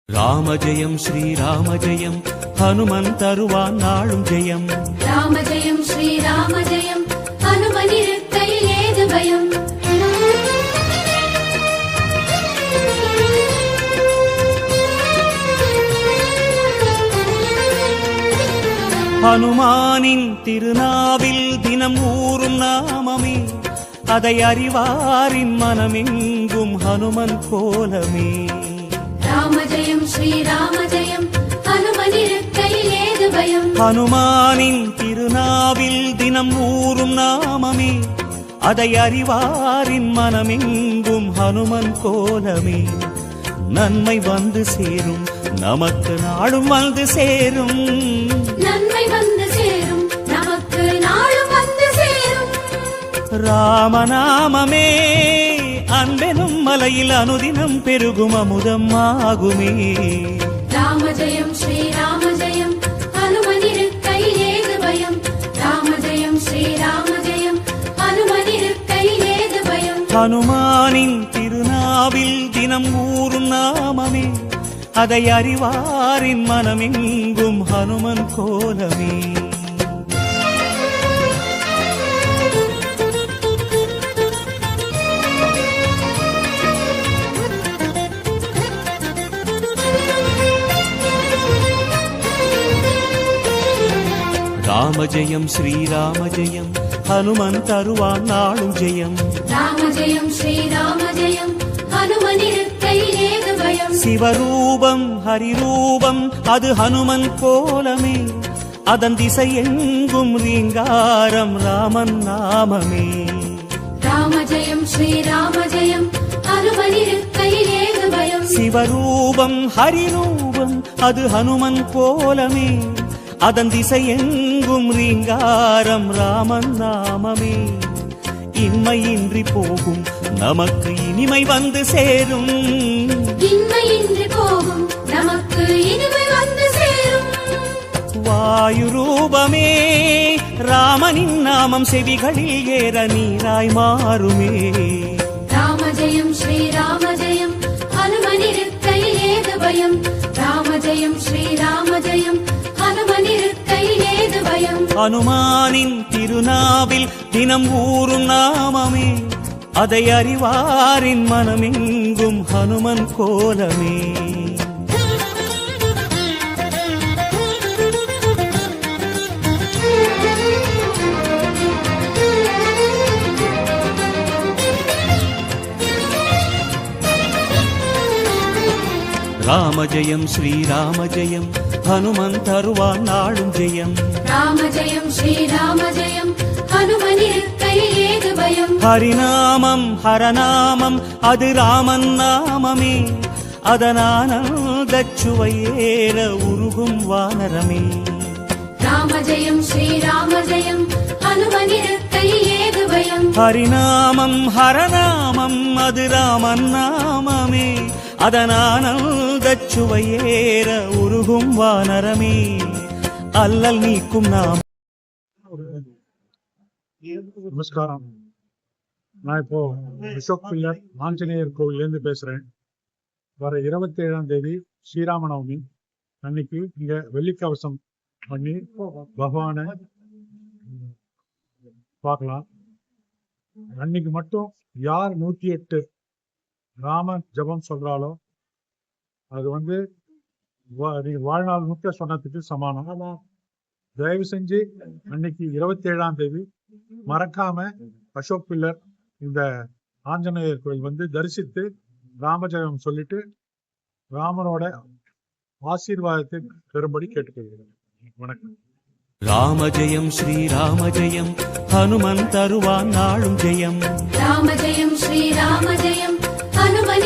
ராம ஜெயம் ஸ்ரீராம ஜெயம் ஹனுமன் தருவான் நாளும் ஜெயம். ராம ஜெயம் ஸ்ரீராம ஜெயம் ஹனுமன் இருக்கையில் ஏது பயம். ஹனுமானின் திருநாவில் தினம் ஊறும் நாமமே, அதை அறிவாரின் மனமெங்கும் ஹனுமன் கோலமே. ராம ஜெயம் ஸ்ரீராம ஜெயம் ஹனுமன் இருக்கையில் ஏது பயம். ஹனுமானின் திருநாவில் தினம் ஊறும் நாமமே, அதை அறிவாரின் மனமெங்கும் ஹனுமன் கோலமே. நன்மை வந்து சேரும் நமக்கு நாடும் வந்து சேரும், நன்மை வந்து சேரும் நமக்கு நாளும் வந்து சேரும். ராமநாமமே அன்பெனும் மலையில் அனுதினம் பெருகும் அமுதம் ஆகுமே. ராம ஜெயம் ஸ்ரீராம ஜெயம் ஹனுமன் இருக்கையில் ஏது பயம். ராம ஜெயம் ஸ்ரீராம ஜெயம் ஹனுமன் இருக்கையில் ஏது பயம். ஹனுமானின் திருநாவில் தினம் ஊறும் நாமமே, அதை அறிவாரின் மனமெங்கும் ஹனுமன் கோலமே. ராம ஜெயம் ஸ்ரீராம ஜெயம் ஹனுமன் தருவான் நாளும் ஜெயம். ராம ஜெயம் ஸ்ரீராம ஜெயம் ஹனுமன் இருக்கையில் ஏது பயம். சிவரூபம் ஹரிரூபம் அது ஹனுமன் கோலமே, அதன் திசை எங்கும் ரீங்காரம் ராமன் நாமமே. ராம ஜெயம் ஸ்ரீராம ஜெயம் ஹனுமன் இருக்கையில் ஏது பயம். சிவரூபம் ஹரிரூபம் அது ஹனுமன் கோலமே, அதன் திசை எங்கும் ரீங்காரம் ராமன் நாமமே. இன்மையின்றி போகும் நமக்கு இனிமை வந்து சேரும், இன்மையின்றி போகும் நமக்கு இனிமை வந்து சேரும். வாயு ரூபமே ராமனின் நாமம் செவிகளில் ஏற நீராய் மாறுமே. ராம ஜெயம் ஸ்ரீராம ஜெயம் ஹனுமன் இருக்கையில் ஏது பயம். ராம ஜெயம் ஸ்ரீராம ஜெயம் ஹனுமன் இருக்கையில் ஏது பயம். ஹனுமானின் திருநாவில் தினம் ஊறும் நாமமே, அதை அறிவாரின் மனமெங்கும் ஹனுமன் கோலமே. ராம ஜெயம் ஸ்ரீராம ஜெயம் ஹனுமன் தருவான் நாளும் ஜெயம். ராம ஜெயம் ஸ்ரீராம ஜெயம் ஹனுமன் இருக்கையில் ஏது பயம். ஹரிநாமம் ஹரநாமம் அது ராமன் நாமமே, அதனானந்தச் சுவையேற உருகும் வானரமே. ராம ஜெயம் ஸ்ரீராம ஜெயம் ஹனுமன் இருக்கையில் ஏது பயம். ஹரிநாமம் ஹரநாமம் அது ராமன் நாமமே, அதனானந்தச் சுவையேற உருகும் வானரமே. அல்லல் நீக்கும் நாம். நமஸ்காரம். நான் இப்போ அசோக் பில்லர் ஆஞ்சநேயர் கோவிலேருந்து பேசுறேன். வர 27ஆம் தேதி ஸ்ரீராமநவமி அன்னைக்கு இங்க வெள்ளிக்கவசம் பண்ணி பகவானை பார்க்கலாம். அன்னைக்கு மட்டும் யார் 108 ராம ஜபம் சொல்றாலோ அது வாழ்நாள் முக்கிய சொன்னதுக்கு சமானம். தயவு செஞ்சு அன்னைக்கு 27ஆம் தேதி மறக்காம அசோக் பில்லர் இந்த ஆஞ்சநேயர் கோயில் தரிசித்து ராமஜெயம் சொல்லிட்டு ராமனோட ஆசீர்வாதத்தை பெறும்படி கேட்டுக்கொள்கிறேன். வணக்கம். ராம ஜெயம் ஸ்ரீராம ஜெயம் ஹனுமன் தருவான் நாளும் ஜெயம். ராம ஜெயம் ஸ்ரீராம ஜெயம் ஹனுமன்